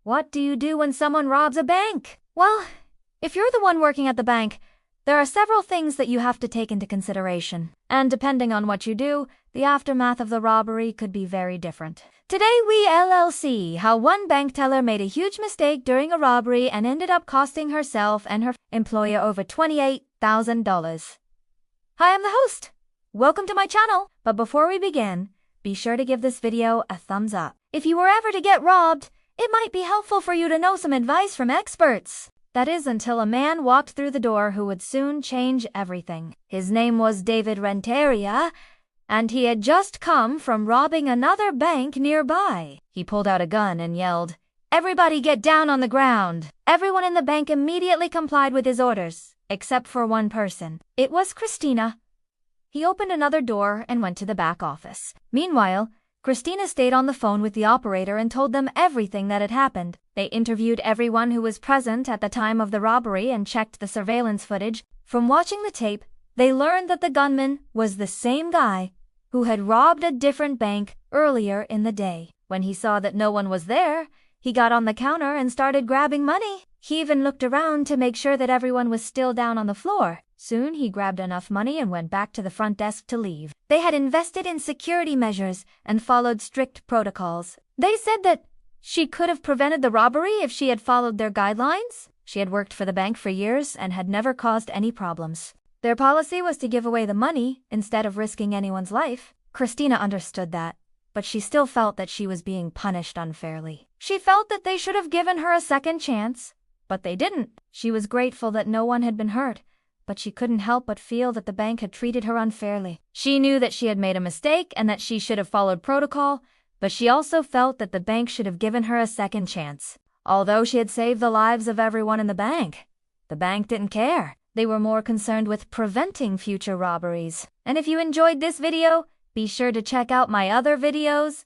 What do you do when someone robs a bank? Well, if you're the one working at the bank, there are several things that you have to take into consideration. And depending on what you do, the aftermath of the robbery could be very different. Today we'll see how one bank teller made a huge mistake during a robbery and ended up costing herself and her employer over $28,000. Hi, I'm the host. Welcome to my channel. But before we begin, be sure to give this video a thumbs up. If you were ever to get robbed, it might be helpful for you to know some advice from experts. That is until a man walked through the door who would soon change everything. His name was David Renteria, and he had just come from robbing another bank nearby. He pulled out a gun and yelled, "Everybody get down on the ground!" Everyone in the bank immediately complied with his orders, except for one person. It was Christina. He opened another door and went to the back office. Meanwhile, Christina stayed on the phone with the operator and told them everything that had happened. They interviewed everyone who was present at the time of the robbery and checked the surveillance footage. From watching the tape, they learned that the gunman was the same guy who had robbed a different bank earlier in the day. When he saw that no one was there, he got on the counter and started grabbing money. He even looked around to make sure that everyone was still down on the floor. Soon he grabbed enough money and went back to the front desk to leave. They had invested in security measures and followed strict protocols. They said that she could have prevented the robbery if she had followed their guidelines. She had worked for the bank for years and had never caused any problems. Their policy was to give away the money instead of risking anyone's life. Christina understood that, but she still felt that she was being punished unfairly. She felt that they should have given her a second chance, but they didn't. She was grateful that no one had been hurt, but she couldn't help but feel that the bank had treated her unfairly. She knew that she had made a mistake and that she should have followed protocol, but she also felt that the bank should have given her a second chance. Although she had saved the lives of everyone in the bank didn't care. They were more concerned with preventing future robberies. And if you enjoyed this video, be sure to check out my other videos.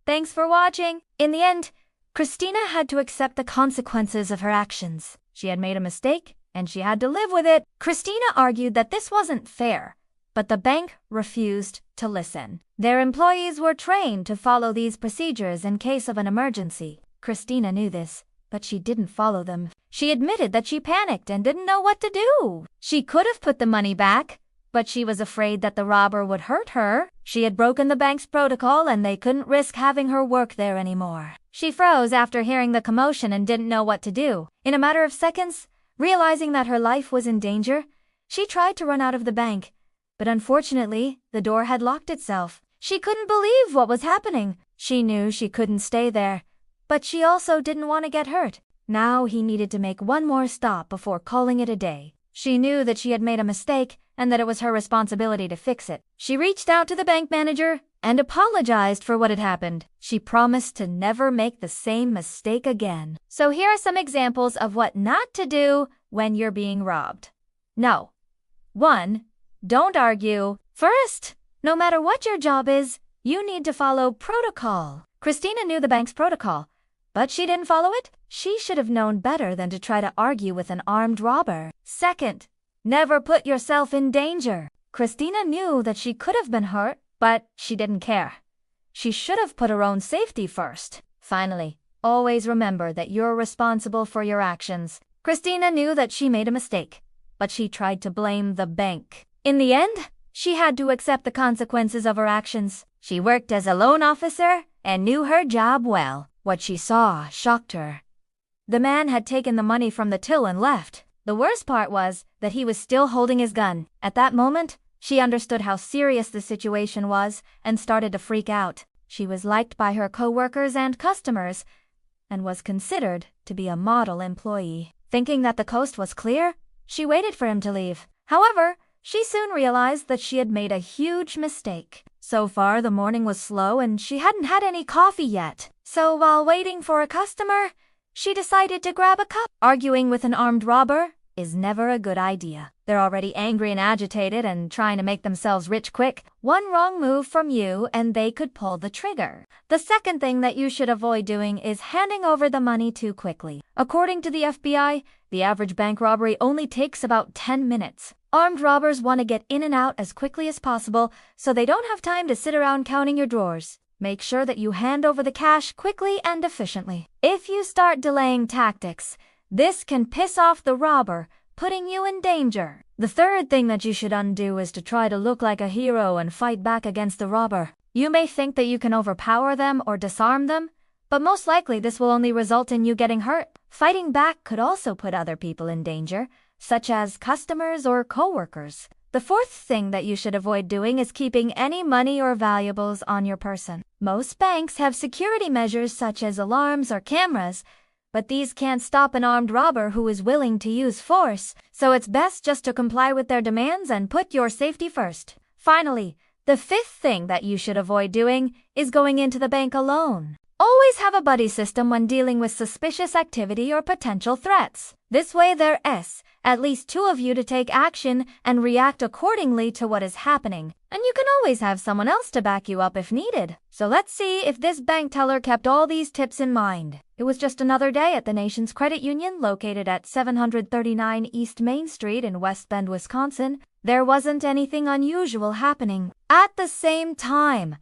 Thanks for watching. In the end, Christina had to accept the consequences of her actions. She had made a mistake, and she had to live with it. Christina argued that this wasn't fair, but the bank refused to listen. Their employees were trained to follow these procedures in case of an emergency. Christina knew this, but she didn't follow them. She admitted that she panicked and didn't know what to do. She could have put the money back, but she was afraid that the robber would hurt her. She had broken the bank's protocol and they couldn't risk having her work there anymore. She froze after hearing the commotion and didn't know what to do. In a matter of seconds, realizing that her life was in danger, she tried to run out of the bank, but unfortunately, the door had locked itself. She couldn't believe what was happening. She knew she couldn't stay there, but she also didn't want to get hurt. Now he needed to make one more stop before calling it a day. She knew that she had made a mistake and that it was her responsibility to fix it. She reached out to the bank manager and apologized for what had happened. She promised to never make the same mistake again. So here are some examples of what not to do when you're being robbed. No. 1. Don't argue. First, no matter what your job is, you need to follow protocol. Christina knew the bank's protocol, but she didn't follow it. She should have known better than to try to argue with an armed robber. Second, never put yourself in danger. Christina knew that she could have been hurt, but she didn't care. She should have put her own safety first. Finally, always remember that you're responsible for your actions. Christina knew that she made a mistake, but she tried to blame the bank. In the end, she had to accept the consequences of her actions. She worked as a loan officer and knew her job well. What she saw shocked her. The man had taken the money from the till and left. The worst part was that he was still holding his gun. At that moment, she understood how serious the situation was and started to freak out. She was liked by her coworkers and customers and was considered to be a model employee. Thinking that the coast was clear, she waited for him to leave. However, she soon realized that she had made a huge mistake. So far, the morning was slow and she hadn't had any coffee yet. So while waiting for a customer, she decided to grab a cup. Arguing with an armed robber is never a good idea. They're already angry and agitated and trying to make themselves rich quick. One wrong move from you and they could pull the trigger. The second thing that you should avoid doing is handing over the money too quickly. According to the FBI, the average bank robbery only takes about 10 minutes. Armed robbers want to get in and out as quickly as possible so they don't have time to sit around counting your drawers. Make sure that you hand over the cash quickly and efficiently. If you start delaying tactics, this can piss off the robber, putting you in danger. The third thing that you should undo is to try to look like a hero and fight back against the robber. You may think that you can overpower them or disarm them, but most likely this will only result in you getting hurt. Fighting back could also put other people in danger, such as customers or coworkers. The fourth thing that you should avoid doing is keeping any money or valuables on your person. Most banks have security measures such as alarms or cameras, but these can't stop an armed robber who is willing to use force, so it's best just to comply with their demands and put your safety first. Finally, the fifth thing that you should avoid doing is going into the bank alone. Always have a buddy system when dealing with suspicious activity or potential threats. This way there's at least two of you to take action and react accordingly to what is happening, and you can always have someone else to back you up if needed. So let's see if this bank teller kept all these tips in mind. It was just another day at the nation's credit union located at 739 East Main Street in West Bend, Wisconsin. There wasn't anything unusual happening. At the same time,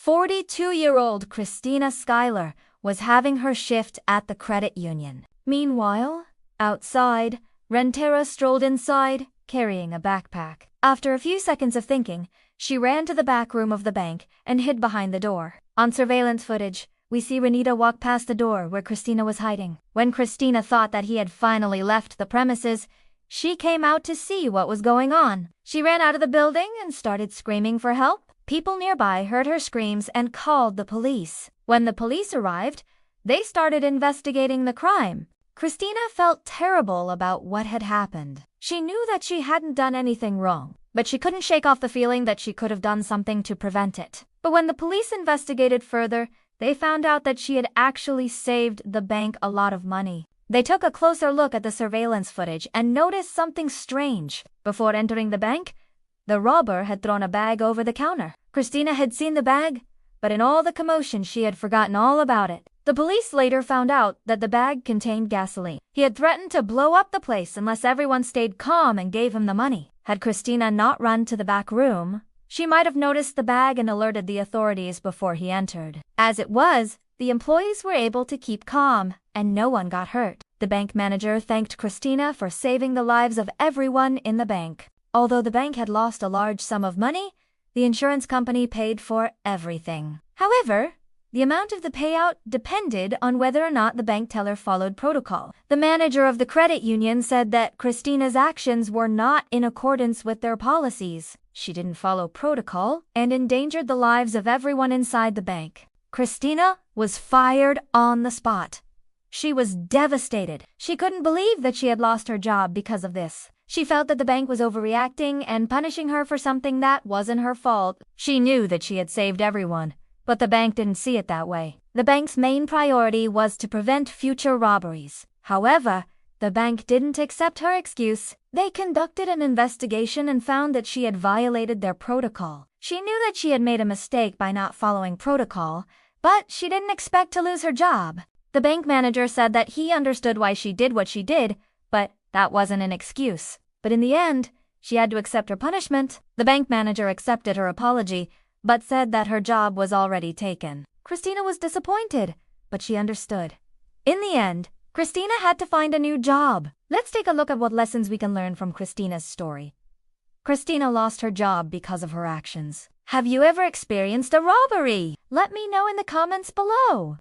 42-year-old Christina Schuyler was having her shift at the credit union. Meanwhile, outside, Rentera strolled inside, carrying a backpack. After a few seconds of thinking, she ran to the back room of the bank and hid behind the door. On surveillance footage, we see Renita walk past the door where Christina was hiding. When Christina thought that he had finally left the premises, she came out to see what was going on. She ran out of the building and started screaming for help. People nearby heard her screams and called the police. When the police arrived, they started investigating the crime. Christina felt terrible about what had happened. She knew that she hadn't done anything wrong, but she couldn't shake off the feeling that she could have done something to prevent it. But when the police investigated further, they found out that she had actually saved the bank a lot of money. They took a closer look at the surveillance footage and noticed something strange. Before entering the bank, the robber had thrown a bag over the counter. Christina had seen the bag, but in all the commotion she had forgotten all about it. The police later found out that the bag contained gasoline. He had threatened to blow up the place unless everyone stayed calm and gave him the money. Had Christina not run to the back room, she might have noticed the bag and alerted the authorities before he entered. As it was, the employees were able to keep calm, and no one got hurt. The bank manager thanked Christina for saving the lives of everyone in the bank. Although the bank had lost a large sum of money, the insurance company paid for everything. However, the amount of the payout depended on whether or not the bank teller followed protocol. The manager of the credit union said that Christina's actions were not in accordance with their policies. She didn't follow protocol and endangered the lives of everyone inside the bank. Christina was fired on the spot. She was devastated. She couldn't believe that she had lost her job because of this. She felt that the bank was overreacting and punishing her for something that wasn't her fault. She knew that she had saved everyone, but the bank didn't see it that way. The bank's main priority was to prevent future robberies. However, the bank didn't accept her excuse. They conducted an investigation and found that she had violated their protocol. She knew that she had made a mistake by not following protocol, but she didn't expect to lose her job. The bank manager said that he understood why she did what she did, but that wasn't an excuse. But in the end, she had to accept her punishment. The bank manager accepted her apology, but said that her job was already taken. Christina was disappointed, but she understood. In the end, Christina had to find a new job. Let's take a look at what lessons we can learn from Christina's story. Christina lost her job because of her actions. Have you ever experienced a robbery? Let me know in the comments below.